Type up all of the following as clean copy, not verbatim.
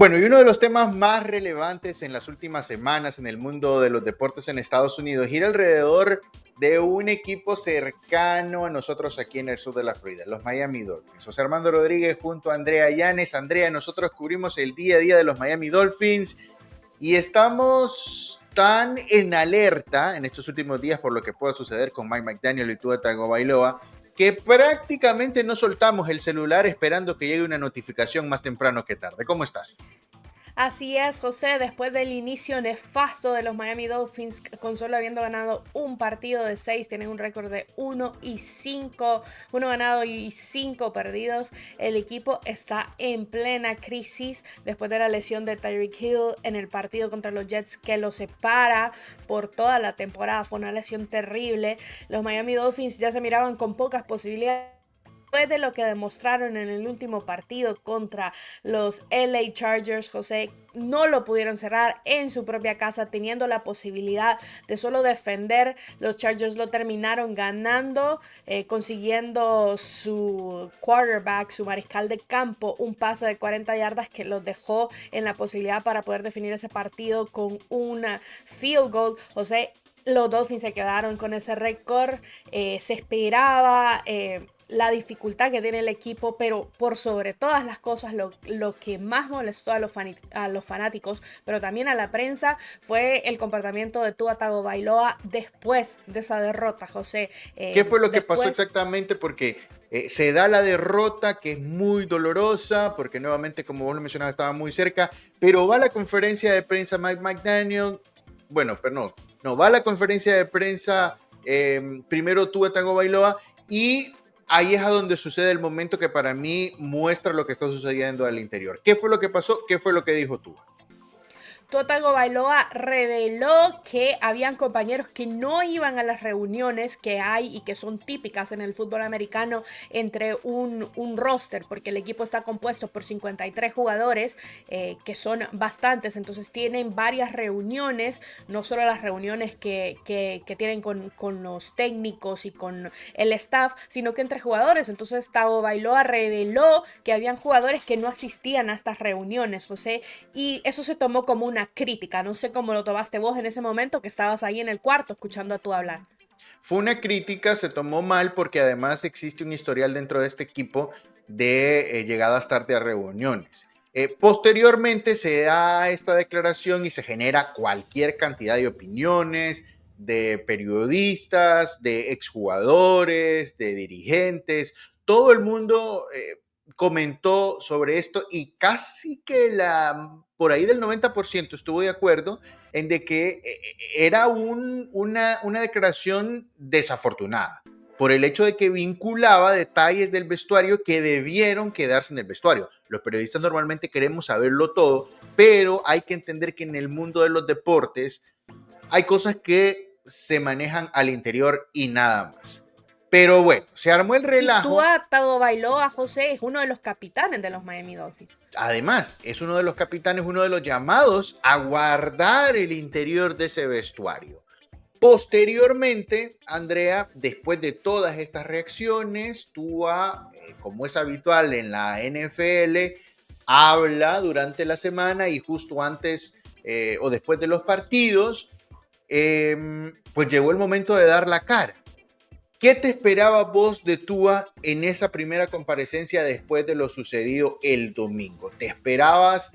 Bueno, y uno de los temas más relevantes en las últimas semanas en el mundo de los deportes en Estados Unidos gira alrededor de un equipo cercano a nosotros aquí en el sur de la Florida, los Miami Dolphins. José Armando Rodríguez junto a Andrea Llanes. Andrea, nosotros cubrimos el día a día de los Miami Dolphins y estamos tan en alerta en estos últimos días por lo que pueda suceder con Mike McDaniel y Tua Tagovailoa que prácticamente no soltamos el celular esperando que llegue una notificación más temprano que tarde. ¿Cómo estás? Así es, José, después del inicio nefasto de los Miami Dolphins, con solo habiendo ganado un partido de 6, tienen un récord de 1-5, 1 ganado y 5 perdidos. El equipo está en plena crisis después de la lesión de Tyreek Hill en el partido contra los Jets que lo separa por toda la temporada. Fue una lesión terrible. Los Miami Dolphins ya se miraban con pocas posibilidades después de lo que demostraron en el último partido contra los LA Chargers. José, no lo pudieron cerrar en su propia casa, teniendo la posibilidad de solo defender. Los Chargers lo terminaron ganando, consiguiendo su quarterback, su mariscal de campo, un pase de 40 yardas que los dejó en la posibilidad para poder definir ese partido con una field goal. José, los Dolphins se quedaron con ese récord. Se esperaba la dificultad que tiene el equipo, pero por sobre todas las cosas lo que más molestó a los fanáticos, pero también a la prensa, fue el comportamiento de Tua Tagovailoa después de esa derrota, José. ¿Qué fue lo que pasó Después exactamente? Porque se da la derrota que es muy dolorosa, porque nuevamente, como vos lo mencionabas, estaba muy cerca, pero va a la conferencia de prensa Mike McDaniel, bueno, pero no, va a la conferencia de prensa primero Tua Tagovailoa y ahí es a donde sucede el momento que para mí muestra lo que está sucediendo al interior. ¿Qué fue lo que pasó? ¿Qué fue lo que dijo Tua? Tua Tagovailoa reveló que habían compañeros que no iban a las reuniones que hay y que son típicas en el fútbol americano entre un roster, porque el equipo está compuesto por 53 jugadores, que son bastantes, entonces tienen varias reuniones, no solo las reuniones que tienen con los técnicos y con el staff, sino que entre jugadores. Entonces Tagovailoa reveló que habían jugadores que no asistían a estas reuniones, José, y eso se tomó como una crítica. No sé cómo lo tomaste vos en ese momento que estabas ahí en el cuarto escuchando a tú hablar. Fue una crítica, se tomó mal porque además existe un historial dentro de este equipo de llegadas tarde a reuniones. Posteriormente se da esta declaración y se genera cualquier cantidad de opiniones de periodistas, de exjugadores, de dirigentes. Todo el mundo comentó sobre esto y casi que por ahí del 90% estuvo de acuerdo en de que era una declaración desafortunada por el hecho de que vinculaba detalles del vestuario que debieron quedarse en el vestuario. Los periodistas normalmente queremos saberlo todo, pero hay que entender que en el mundo de los deportes hay cosas que se manejan al interior y nada más. Pero bueno, se armó el Y relajo. Tua Tagovailoa, José, es uno de los capitanes de los Miami Dolphins. Además, es uno de los capitanes, uno de los llamados a guardar el interior de ese vestuario. Posteriormente, Andrea, después de todas estas reacciones, Tua, como es habitual en la NFL, habla durante la semana y justo antes o después de los partidos, pues llegó el momento de dar la cara. ¿Qué te esperaba vos de Tua en esa primera comparecencia después de lo sucedido el domingo? ¿Te esperabas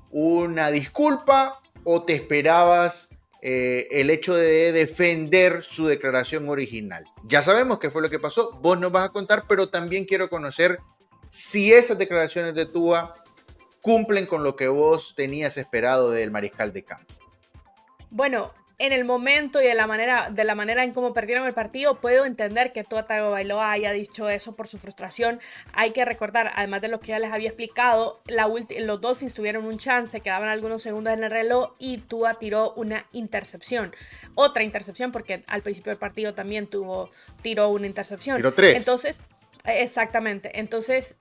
una disculpa o te esperabas el hecho de defender su declaración original? Ya sabemos qué fue lo que pasó, vos nos vas a contar, pero también quiero conocer si esas declaraciones de Tua cumplen con lo que vos tenías esperado del mariscal de campo. Bueno, en el momento y de la manera en cómo perdieron el partido, puedo entender que Tua Tagovailoa haya dicho eso por su frustración. Hay que recordar, además de lo que ya les había explicado, los Dolphins tuvieron un chance, quedaban algunos segundos en el reloj y Tua tiró una intercepción. Otra intercepción, porque al principio del partido también tiró una intercepción. Tiro 3. Entonces, exactamente. Entonces,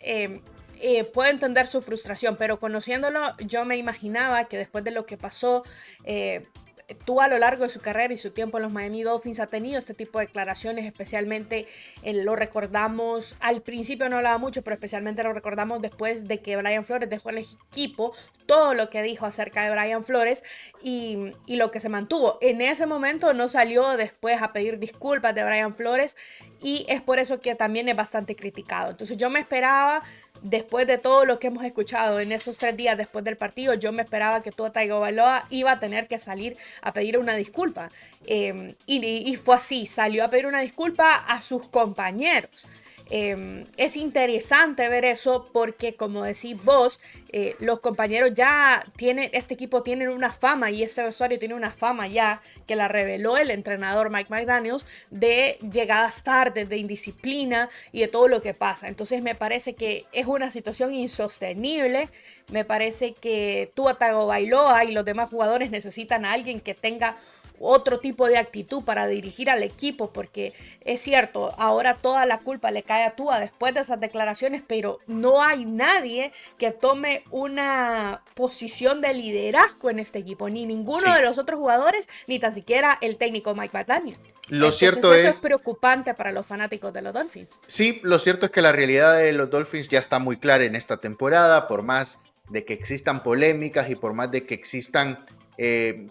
puedo entender su frustración, pero conociéndolo, yo me imaginaba que después de lo que pasó, Tua a lo largo de su carrera y su tiempo en los Miami Dolphins ha tenido este tipo de declaraciones, especialmente lo recordamos, al principio no hablaba mucho, pero especialmente lo recordamos después de que Brian Flores dejó el equipo, todo lo que dijo acerca de Brian Flores y lo que se mantuvo. En ese momento no salió después a pedir disculpas de Brian Flores y es por eso que también es bastante criticado. Entonces yo me esperaba, después de todo lo que hemos escuchado en esos 3 días después del partido, yo me esperaba que Tua Tagovailoa iba a tener que salir a pedir una disculpa. Y fue así, salió a pedir una disculpa a sus compañeros. Es interesante ver eso porque, como decís vos, los compañeros ya tienen, este equipo tiene una fama y ese vestuario tiene una fama ya que la reveló el entrenador Mike McDaniels de llegadas tardes, de indisciplina y de todo lo que pasa. Entonces me parece que es una situación insostenible. Me parece que Tua Tagovailoa y los demás jugadores necesitan a alguien que tenga otro tipo de actitud para dirigir al equipo, porque es cierto, ahora toda la culpa le cae a Tua después de esas declaraciones, pero no hay nadie que tome una posición de liderazgo en este equipo, ni ninguno de los otros jugadores, ni tan siquiera el técnico Mike McDaniel. Lo Entonces, cierto eso es preocupante para los fanáticos de los Dolphins. Sí, lo cierto es que la realidad de los Dolphins ya está muy clara en esta temporada, por más de que existan polémicas y por más de que existan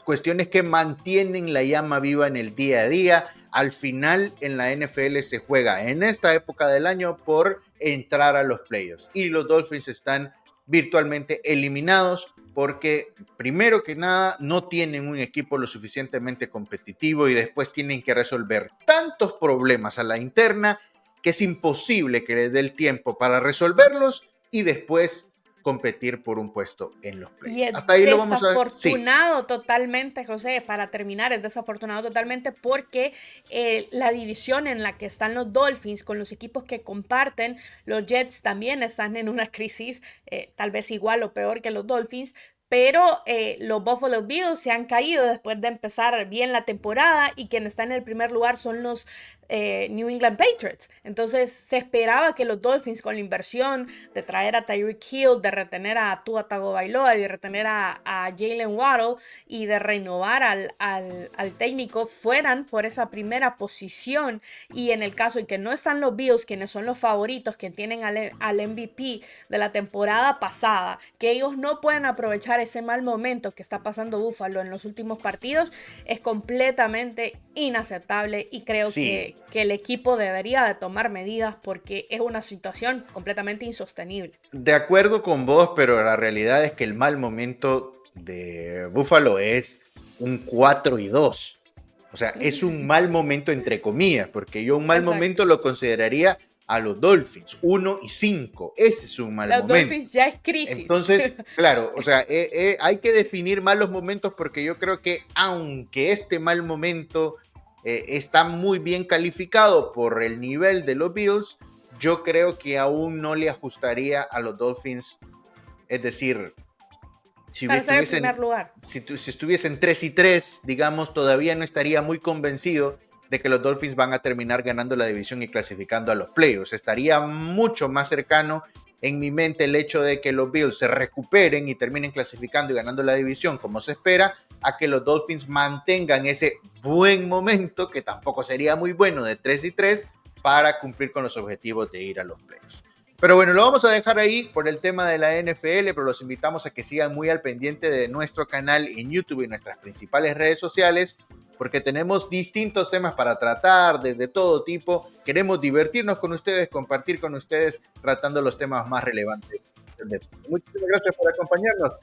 cuestiones que mantienen la llama viva en el día a día. Al final en la NFL se juega en esta época del año por entrar a los playoffs y los Dolphins están virtualmente eliminados porque primero que nada no tienen un equipo lo suficientemente competitivo y después tienen que resolver tantos problemas a la interna que es imposible que les dé el tiempo para resolverlos y después competir por un puesto en los playoffs. Y es Hasta ahí lo vamos a... desafortunado totalmente, José, para terminar, es desafortunado totalmente porque la división en la que están los Dolphins con los equipos que comparten, los Jets también están en una crisis, tal vez igual o peor que los Dolphins, pero los Buffalo Bills se han caído después de empezar bien la temporada y quienes están en el primer lugar son los New England Patriots. Entonces se esperaba que los Dolphins, con la inversión de traer a Tyreek Hill, de retener a Tua Tagovailoa, de retener a Jalen Waddle y de renovar al técnico, fueran por esa primera posición. Y en el caso en que no están los Bills, quienes son los favoritos, que tienen al MVP de la temporada pasada, que ellos no pueden aprovechar ese mal momento que está pasando Buffalo en los últimos partidos, es completamente inaceptable y creo que el equipo debería de tomar medidas porque es una situación completamente insostenible. De acuerdo con vos, pero la realidad es que el mal momento de Buffalo es un 4-2. O sea, es un mal momento entre comillas, porque yo un mal momento lo consideraría a los Dolphins, 1-5. Ese es un mal momento. Los Dolphins ya es crisis. Entonces, claro, o sea, hay que definir malos momentos porque yo creo que aunque este mal momento está muy bien calificado por el nivel de los Bills, yo creo que aún no le ajustaría a los Dolphins. Es decir, si estuviesen 3-3, digamos, todavía no estaría muy convencido de que los Dolphins van a terminar ganando la división y clasificando a los playoffs. Estaría mucho más cercano en mi mente el hecho de que los Bills se recuperen y terminen clasificando y ganando la división como se espera, a que los Dolphins mantengan ese buen momento, que tampoco sería muy bueno, de 3-3 para cumplir con los objetivos de ir a los playoffs. Pero bueno, lo vamos a dejar ahí por el tema de la NFL, pero los invitamos a que sigan muy al pendiente de nuestro canal en YouTube y nuestras principales redes sociales, porque tenemos distintos temas para tratar de todo tipo. Queremos divertirnos con ustedes, compartir con ustedes, tratando los temas más relevantes. Muchísimas gracias por acompañarnos.